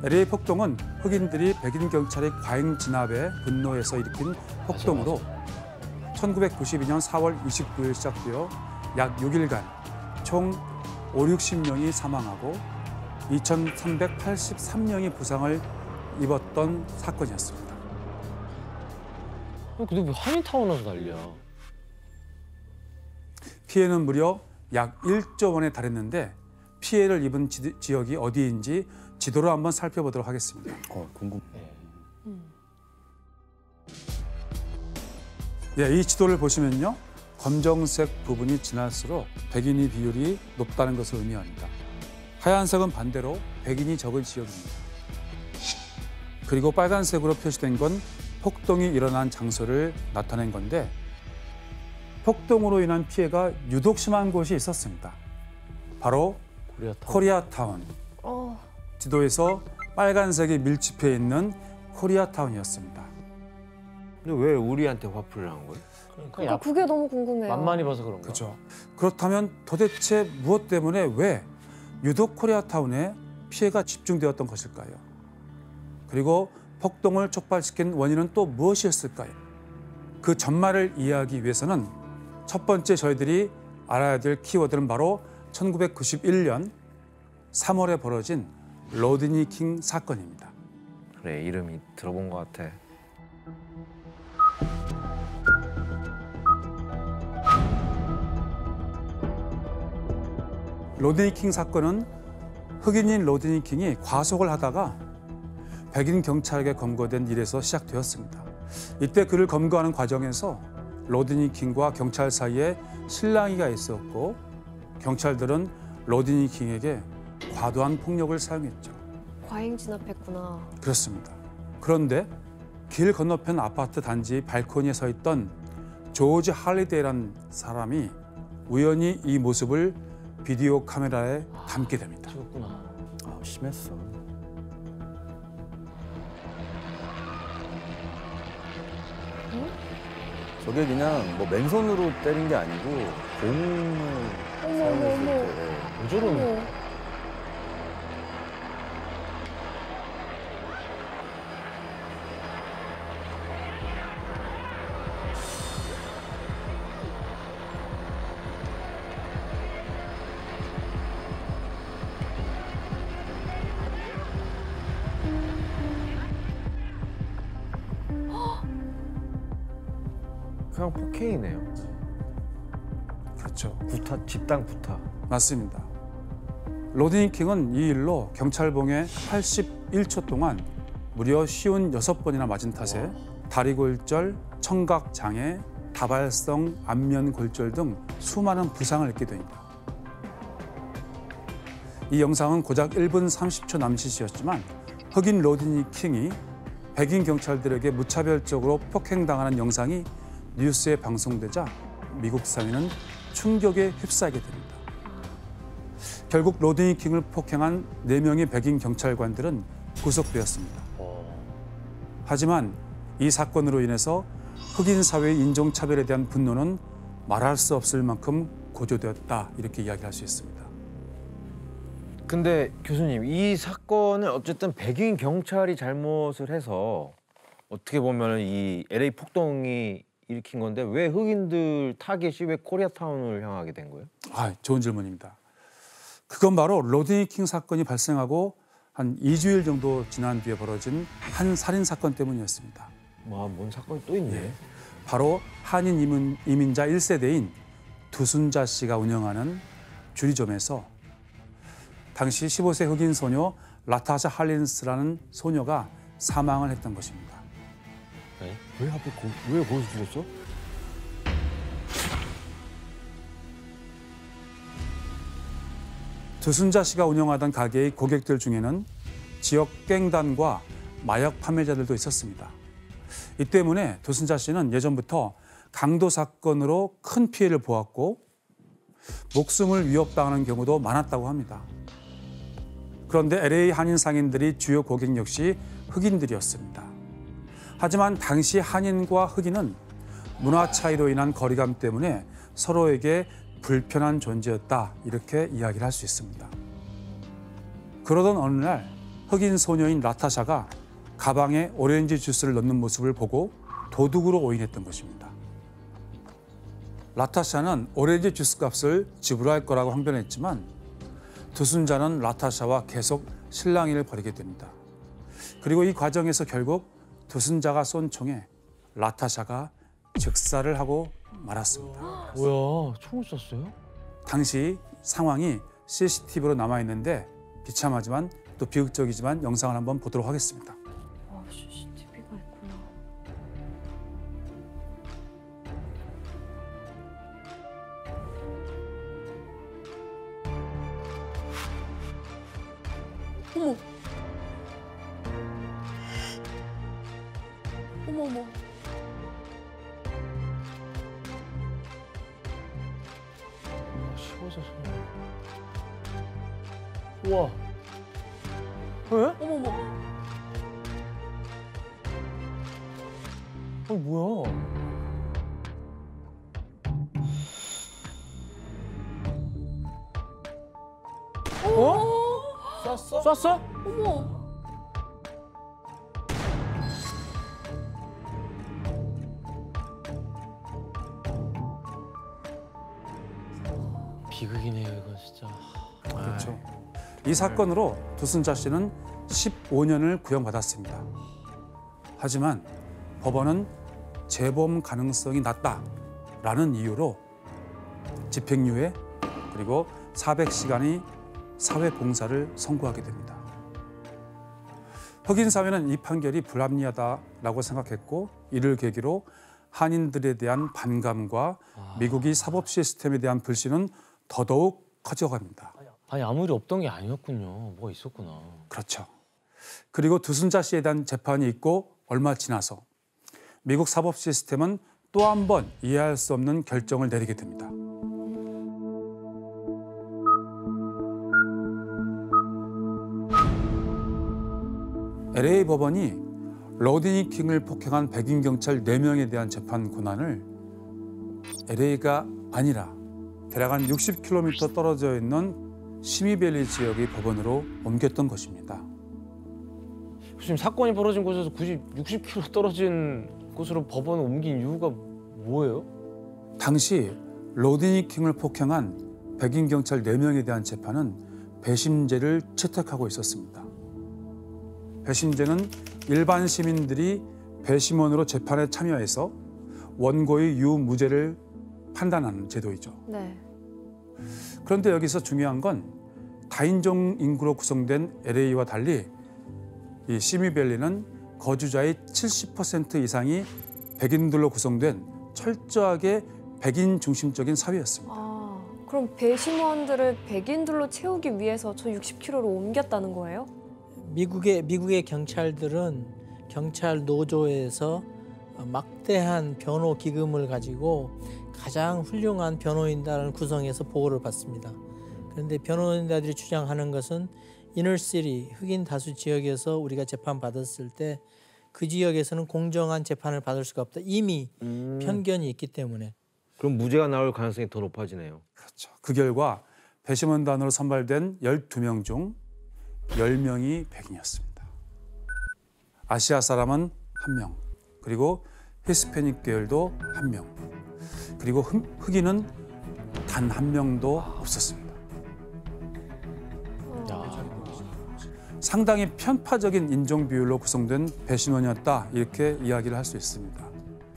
LA 폭동은 흑인들이 백인 경찰의 과잉 진압에 분노해서 일으킨 폭동으로 1992년 4월 29일 시작되어 약 6일간 총 5, 60명이 사망하고 2,383명이 부상을 입었던 사건이었습니다. 근데 왜 한인타운에서 난리야? 피해는 무려 약 1조 원에 달했는데 피해를 입은 지역이 어디인지 지도로 한번 살펴보도록 하겠습니다. 궁금해. 이 지도를 보시면요. 검정색 부분이 지날수록 백인의 비율이 높다는 것을 의미합니다. 하얀색은 반대로 백인이 적은 지역입니다. 그리고 빨간색으로 표시된 건 폭동이 일어난 장소를 나타낸 건데 폭동으로 인한 피해가 유독 심한 곳이 있었습니다. 바로 코리아타운. 지도에서 빨간색이 밀집해 있는 코리아타운이었습니다. 근데 왜 우리한테 화풀이를 한 거예요? 그러니까 그게 너무 궁금해요. 만만히 봐서 그런가? 그렇죠. 그렇다면 도대체 무엇 때문에 왜 유독 코리아타운에 피해가 집중되었던 것일까요? 그리고 폭동을 촉발시킨 원인은 또 무엇이었을까요? 그 전말을 이해하기 위해서는 첫 번째 저희들이 알아야 될 키워드는 바로 1991년 3월에 벌어진 로드니 킹 사건입니다. 그래, 이름이 들어본 것 같아. 로드니 킹 사건은 흑인인 로드니 킹이 과속을 하다가 백인 경찰에게 검거된 일에서 시작되었습니다. 이때 그를 검거하는 과정에서 로드니 킹과 경찰 사이에 실랑이가 있었고 경찰들은 로드니 킹에게 과도한 폭력을 사용했죠. 과잉 진압했구나. 그렇습니다. 그런데 길 건너편 아파트 단지 발코니에 서 있던 조지 할리데이라는 사람이 우연히 이 모습을 비디오 카메라에 담게 됩니다. 찍었구나. 심했어. 저게 그냥 뭐 맨손으로 때린 게 아니고 공을 사용했을 때. 왜 저러는? 그냥 폭행이네요. 그렇죠. 구타, 집단 구타. 맞습니다. 로드니 킹은 이 일로 경찰봉에 81초 동안 무려 56번이나 맞은 탓에 다리골절, 청각장애, 다발성 안면골절 등 수많은 부상을 입게 됩니다. 이 영상은 고작 1분 30초 남짓이었지만 흑인 로드니 킹이 백인 경찰들에게 무차별적으로 폭행당하는 영상이 뉴스에 방송되자 미국 사회는 충격에 휩싸이게 됩니다. 결국 로드니 킹을 폭행한 4명의 백인 경찰관들은 구속되었습니다. 하지만 이 사건으로 인해서 흑인 사회의 인종차별에 대한 분노는 말할 수 없을 만큼 고조되었다, 이렇게 이야기할 수 있습니다. 근데 교수님, 이 사건은 어쨌든 백인 경찰이 잘못을 해서 어떻게 보면 이 LA 폭동이 일으킨 건데 왜 흑인들 타겟이 왜 코리아타운을 향하게 된 거예요? 좋은 질문입니다. 그건 바로 로드니 킹 사건이 발생하고 한 2주일 정도 지난 뒤에 벌어진 한 살인 사건 때문이었습니다. 뭔 사건이 또 있네. 바로 한인 이민자 1세대인 두순자 씨가 운영하는 주리점에서 당시 15세 흑인 소녀 라타샤 할린스라는 소녀가 사망을 했던 것입니다. 왜 하필 왜 거기서 죽었어? 두순자 씨가 운영하던 가게의 고객들 중에는 지역 갱단과 마약 판매자들도 있었습니다. 이 때문에 두순자 씨는 예전부터 강도 사건으로 큰 피해를 보았고 목숨을 위협당하는 경우도 많았다고 합니다. 그런데 LA 한인 상인들이 주요 고객 역시 흑인들이었습니다. 하지만 당시 한인과 흑인은 문화 차이로 인한 거리감 때문에 서로에게 불편한 존재였다, 이렇게 이야기를 할 수 있습니다. 그러던 어느 날 흑인 소녀인 라타샤가 가방에 오렌지 주스를 넣는 모습을 보고 도둑으로 오인했던 것입니다. 라타샤는 오렌지 주스 값을 지불할 거라고 항변했지만 두순자는 라타샤와 계속 실랑이를 벌이게 됩니다. 그리고 이 과정에서 결국 두순자가 쏜 총에 라타샤가 즉사를 하고 말았습니다. 뭐야, 총을 쐈어요? 당시 상황이 CCTV로 남아있는데 비참하지만 또 비극적이지만 영상을 한번 보도록 하겠습니다. 와, CCTV가 있구나. 어머. 어머, 어머. 씹어서 손. 우와. 왜? 어머, 어머. 뭐야? 쐈어? 어머. 비극이네요, 이건 진짜. 그렇죠. 이 사건으로 두순자 씨는 15년을 구형받았습니다. 하지만 법원은 재범 가능성이 낮다라는 이유로 집행유예 그리고 400시간의 사회봉사를 선고하게 됩니다. 흑인 사회는 이 판결이 불합리하다라고 생각했고 이를 계기로 한인들에 대한 반감과 미국이 사법 시스템에 대한 불신은 더더욱 커져갑니다. 아니 아무 일이 없던 게 아니었군요. 뭐가 있었구나. 그렇죠. 그리고 두순자 씨에 대한 재판이 있고 얼마 지나서 미국 사법 시스템은 또 한 번 이해할 수 없는 결정을 내리게 됩니다. LA 법원이 로드니 킹을 폭행한 백인 경찰 4명에 대한 재판 권한을 LA가 아니라 대략 한 60km 떨어져 있는 시미밸리 지역의 법원으로 옮겼던 것입니다. 지금 사건이 벌어진 곳에서 굳이 60km 떨어진 곳으로 법원을 옮긴 이유가 뭐예요? 당시 로드니 킹을 폭행한 백인 경찰 4명에 대한 재판은 배심제를 채택하고 있었습니다. 배심제는 일반 시민들이 배심원으로 재판에 참여해서 원고의 유무죄를 판단하는 제도이죠. 네. 그런데 여기서 중요한 건 다인종 인구로 구성된 LA와 달리 이 시미밸리는 거주자의 70% 이상이 백인들로 구성된 철저하게 백인 중심적인 사회였습니다. 아, 그럼 배심원들을 백인들로 채우기 위해서 저 60km로 옮겼다는 거예요? 미국의 경찰들은 경찰 노조에서 막대한 변호 기금을 가지고 가장 훌륭한 변호인단을 구성해서 보호를 받습니다. 그런데 변호인단들이 주장하는 것은 이너시티 흑인 다수 지역에서 우리가 재판 받았을 때 그 지역에서는 공정한 재판을 받을 수가 없다. 이미 편견이 있기 때문에. 그럼 무죄가 나올 가능성이 더 높아지네요. 그렇죠. 그 결과 배심원단으로 선발된 12명 중 10명이 백인이었습니다. 아시아 사람은 1명, 그리고 히스패닉 계열도 1명, 그리고 흑인은 단 1명도 없었습니다. 상당히 편파적인 인종 비율로 구성된 배심원이었다 이렇게 이야기를 할 수 있습니다.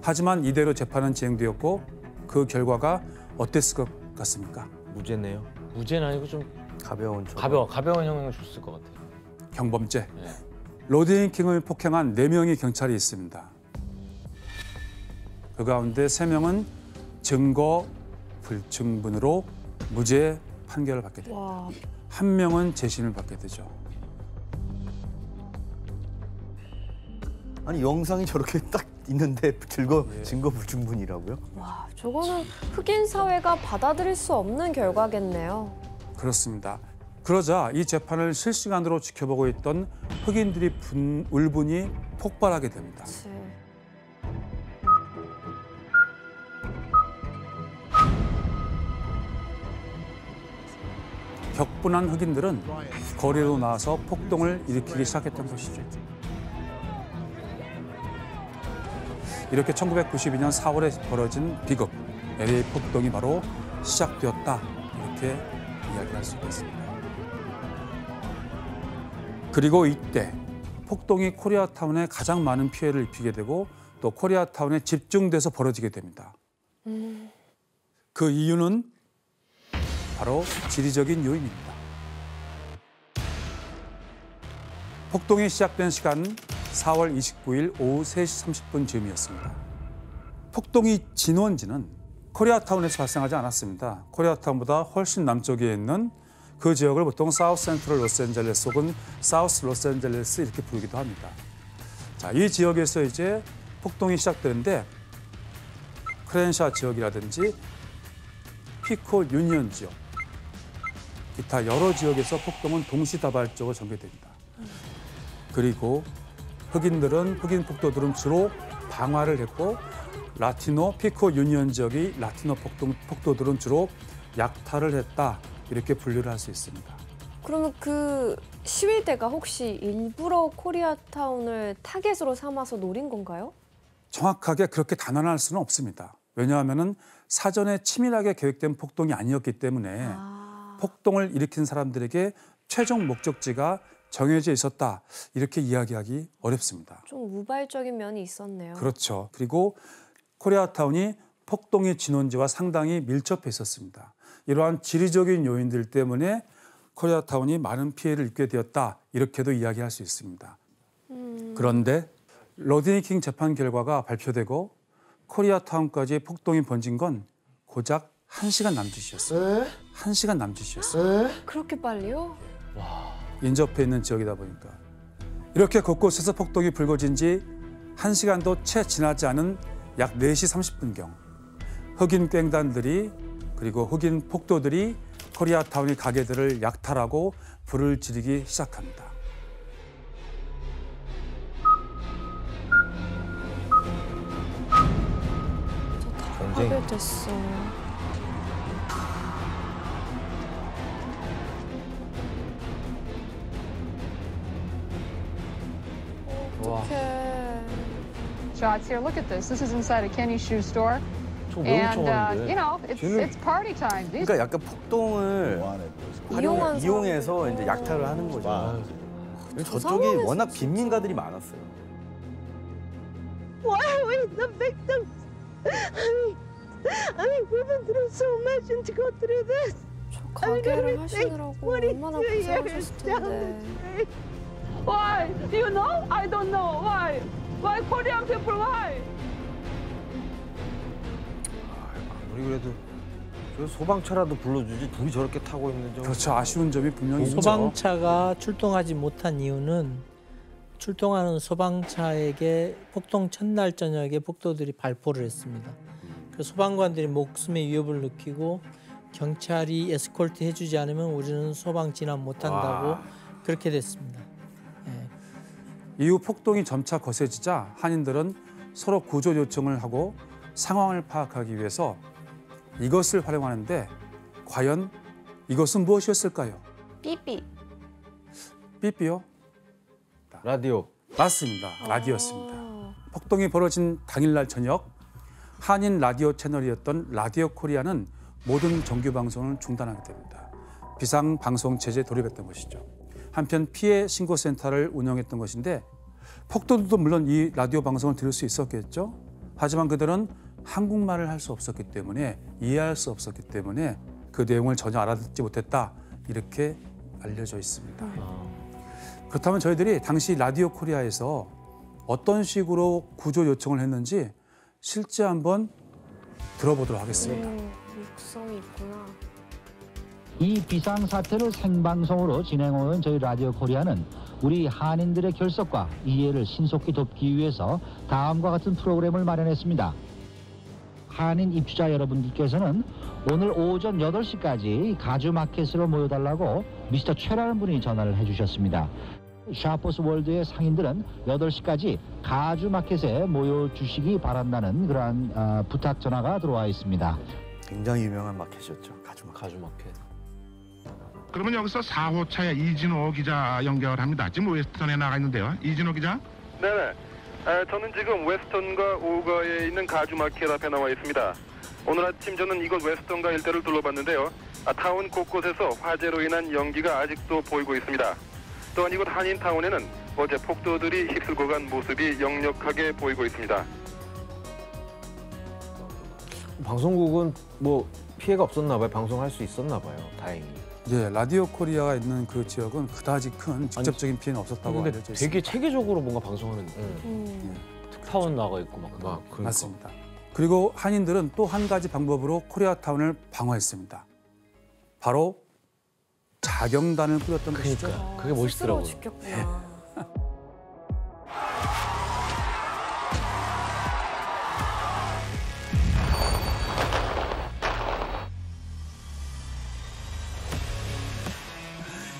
하지만 이대로 재판은 진행되었고 그 결과가 어땠을 것 같습니까? 무죄네요. 무죄는 아니고 좀 가벼운 가벼운 형을 줬을 것 같아요. 경범죄. 네. 로드니 킹을 폭행한 4명의 경찰이 있습니다. 그 가운데 3명은 증거 불충분으로 무죄 판결을 받게 됩니다. 와, 1명은 재심을 받게 되죠. 아니 영상이 저렇게 딱 있는데 증거 불충분이라고요? 와, 저거는 흑인 사회가 받아들일 수 없는 결과겠네요. 그렇습니다. 그러자 이 재판을 실시간으로 지켜보고 있던 흑인들이 울분이 폭발하게 됩니다. 그치. 격분한 흑인들은 거리로 나와서 폭동을 일으키기 시작했던 것이죠. 이렇게 1992년 4월에 벌어진 비극, LA 폭동이 바로 시작되었다. 이렇게 이야기할 수 있겠습니다. 그리고 이때 폭동이 코리아타운에 가장 많은 피해를 입히게 되고 또 코리아타운에 집중돼서 벌어지게 됩니다. 그 이유는 바로 지리적인 요인입니다. 폭동이 시작된 시간은 4월 29일 오후 3시 30분 즈음이었습니다. 폭동이 진원지는 코리아타운에서 발생하지 않았습니다. 코리아타운보다 훨씬 남쪽에 있는 그 지역을 보통 사우스 센트럴 로스앤젤레스 혹은 사우스 로스앤젤레스 이렇게 부르기도 합니다. 자, 이 지역에서 이제 폭동이 시작되는데 크렌샤 지역이라든지 피코 유니언 지역, 기타 여러 지역에서 폭동은 동시다발적으로 전개됩니다. 그리고 흑인 폭도들은 주로 방화를 했고 라티노 피코 유니언 지역의 라티노 폭도들은 주로 약탈을 했다. 이렇게 분류를 할 수 있습니다. 그러면 그 시위대가 혹시 일부러 코리아타운을 타겟으로 삼아서 노린 건가요? 정확하게 그렇게 단언할 수는 없습니다. 왜냐하면 사전에 치밀하게 계획된 폭동이 아니었기 때문에 폭동을 일으킨 사람들에게 최종 목적지가 정해져 있었다. 이렇게 이야기하기 어렵습니다. 좀 우발적인 면이 있었네요. 그렇죠. 그리고 코리아타운이 폭동의 진원지와 상당히 밀접해 있었습니다. 이러한 지리적인 요인들 때문에 코리아타운이 많은 피해를 입게 되었다. 이렇게도 이야기할 수 있습니다. 그런데 로드니 킹 재판 결과가 발표되고 코리아타운까지 폭동이 번진 건 고작 1시간 남짓이었어요. 1시간 남짓이었어요. 그렇게 빨리요? 인접해 있는 지역이다 보니까. 이렇게 곳곳에서 폭동이 불거진 지 1시간도 채 지나지 않은 약 4시 30분경 흑인 갱단들이 그리고 흑인 폭도들이 코리아타운의 가게들을 약탈하고 불을 지르기 시작합니다. 하게 됐어. 어떡해. Shots here. Look at this. This is inside a Kenny shoe store. 저거 And 매우 you know, it's party time. These 그러니까 약간 폭동을 이용한 이용해서 사람들. 이제 약탈을 하는 거죠. 저쪽이 상황에서 워낙 진짜. 빈민가들이 많았어요. Why are we the victims? I mean, we've been through so much, and to go through this. 저 가게를 하시느라고 얼마나 22 고생하셨을 years down the 텐데. street. Why? Do you know? I don't know. Why? Why Korean people? Why? 아무리 그래도 저 소방차라도 불러주지 둘이 저렇게 타고 있는 점. 그렇죠. 아쉬운 점이 분명히 있죠. 소방차가 출동하지 못한 이유는 출동하는 소방차에게 폭동 첫날 저녁에 폭도들이 발포를 했습니다. 그래서 소방관들이 목숨의 위협을 느끼고 경찰이 에스콜트 해주지 않으면 우리는 소방 진압 못한다고 그렇게 됐습니다. 이후 폭동이 점차 거세지자 한인들은 서로 구조 요청을 하고 상황을 파악하기 위해서 이것을 활용하는데 과연 이것은 무엇이었을까요? 삐삐. 삐삐요? 라디오. 맞습니다. 라디오였습니다. 아. 폭동이 벌어진 당일날 저녁 한인 라디오 채널이었던 라디오 코리아는 모든 정규 방송을 중단하게 됩니다. 비상 방송 체제에 돌입했던 것이죠. 한편 피해 신고센터를 운영했던 것인데 폭도들도 물론 이 라디오 방송을 들을 수 있었겠죠. 하지만 그들은 한국말을 할 수 없었기 때문에 이해할 수 없었기 때문에 그 내용을 전혀 알아듣지 못했다 이렇게 알려져 있습니다. 그렇다면 저희들이 당시 라디오 코리아에서 어떤 식으로 구조 요청을 했는지 실제 한번 들어보도록 하겠습니다. 육성이 있구나. 이 비상사태를 생방송으로 진행해온 저희 라디오 코리아는 우리 한인들의 결석과 이해를 신속히 돕기 위해서 다음과 같은 프로그램을 마련했습니다. 한인 입주자 여러분들께서는 오늘 오전 8시까지 가주마켓으로 모여달라고 미스터 최라는 분이 전화를 해주셨습니다. 샤퍼스 월드의 상인들은 8시까지 가주마켓에 모여주시기 바란다는 그러한 부탁 전화가 들어와 있습니다. 굉장히 유명한 마켓이었죠. 가주마켓. 가주마켓. 그러면 여기서 4호차의 이진호 기자 연결합니다. 지금 웨스턴에 나가 있는데요. 이진호 기자. 네네. 저는 지금 웨스턴과 오거에 있는 가주마켓 앞에 나와 있습니다. 오늘 아침 저는 이곳 웨스턴과 일대를 둘러봤는데요. 타운 곳곳에서 화재로 인한 연기가 아직도 보이고 있습니다. 또한 이곳 한인타운에는 어제 폭도들이 휩쓸고 간 모습이 역력하게 보이고 있습니다. 방송국은 뭐 피해가 없었나 봐요. 방송할 수 있었나 봐요. 다행히. 예, 라디오 코리아가 있는 그 지역은 그다지 큰 직접적인 피해는 없었다고 근데 알려져 있습니다. 되게 체계적으로 뭔가 방송하는 특파원 나가 있고 막 그러니까. 맞습니다. 그리고 한인들은 또 한 가지 방법으로 코리아타운을 방어했습니다. 바로 자경단을 꾸렸던 것이죠. 그러니까 그게 멋있더라고요. 스스로 죽였구나.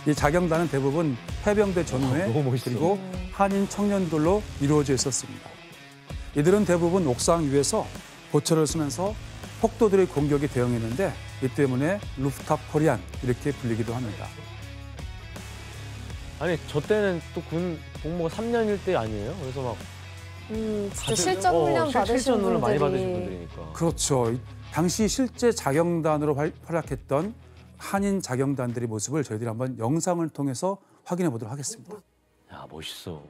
이 자경단은 대부분 해병대 전후에 그리고 한인 청년들로 이루어져 있었습니다. 이들은 대부분 옥상 위에서 보초를 쓰면서 폭도들의 공격에 대응했는데 이 때문에 루프탑 코리안 이렇게 불리기도 합니다. 아니 저 때는 또 군 복무가 3년일 때 아니에요? 그래서 막 진짜 실전 훈련 받으신 실전을 많이 받으신 분들이. 분들이니까. 그렇죠. 당시 실제 자경단으로 활약했던 한인 자경단들의 모습을 저희들이 한번 영상을 통해서 확인해 보도록 하겠습니다. 야 멋있어.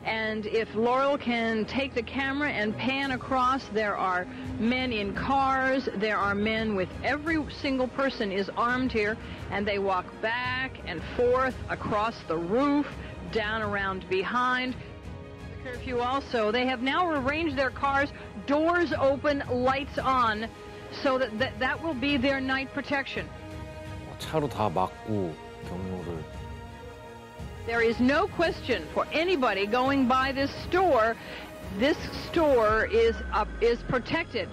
And if Laurel can take the camera and pan across, there are men in cars, there are men with every single person is armed here, and they walk back and forth across the roof, down around behind. The curfew also, they have now arranged their cars, doors open, lights on, so that will be their night protection. 차로 다 막고 경로를. There is no question for anybody going by this store is protected.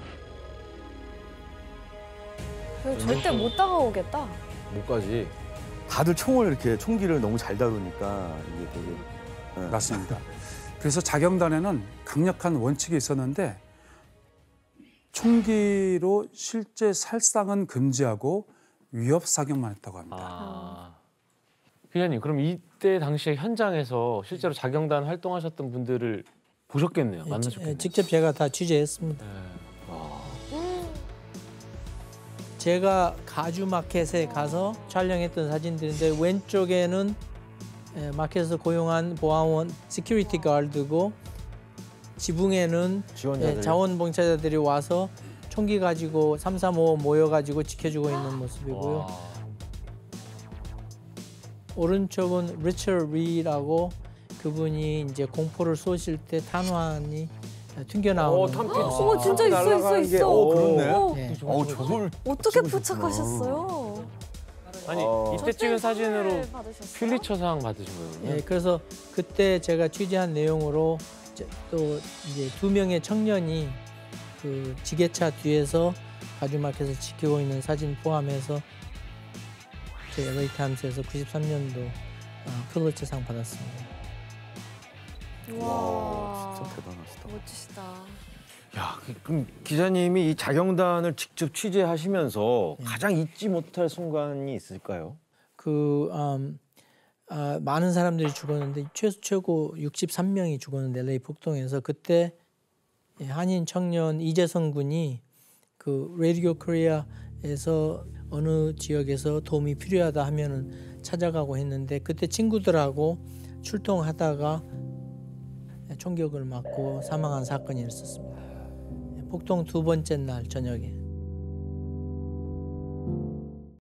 절대 못 다가오겠다. 못 가지. 다들 총기를 너무 잘 다루니까 이게 되게 맞습니다. 그래서 자경단에는 강력한 원칙이 있었는데 총기로 실제 살상은 금지하고 위협 사격만 했다고 합니다. 기자님, 그럼 이때 당시에 현장에서 실제로 자경단 활동하셨던 분들을 보셨겠네요. 만나셨겠네요. 직접 제가 다 취재했습니다. 제가 가주 마켓에 가서 촬영했던 사진들인데 왼쪽에는 마켓에서 고용한 보안원 시큐리티 가드고 지붕에는 자원봉사자들이 와서 총기 가지고 335 모여가지고 지켜주고 있는 모습이고요. 오른쪽은 리처드 리라고 그분이 이제 공포를 쏘실 때 탄환이 튕겨나오는. 진짜 있어. 그렇네. 저걸 어떻게 포착하셨어요? 아니 이때 찍은 사진으로 퓰리처상 받으신 거예요? 예, 그래서 그때 제가 취재한 내용으로 또 이제 2명의 청년이 그 지게차 뒤에서 가주마켓을 지키고 있는 사진 포함해서 제 LA 타임스에서 93년도 퓰리처상 받았습니다. 와, 진짜 대단하시다. 멋지시다. 야, 그럼 기자님이 이 자경단을 직접 취재하시면서 가장 잊지 못할 순간이 있을까요? 많은 사람들이 죽었는데 최고 63명이 죽었는데 LA 폭동에서 그때 한인 청년 이재성 군이 그 라디오 코리아에서 어느 지역에서 도움이 필요하다 하면은 찾아가고 했는데 그때 친구들하고 출동하다가 총격을 맞고 사망한 사건이 있었습니다. 폭동 2번째 날 저녁에.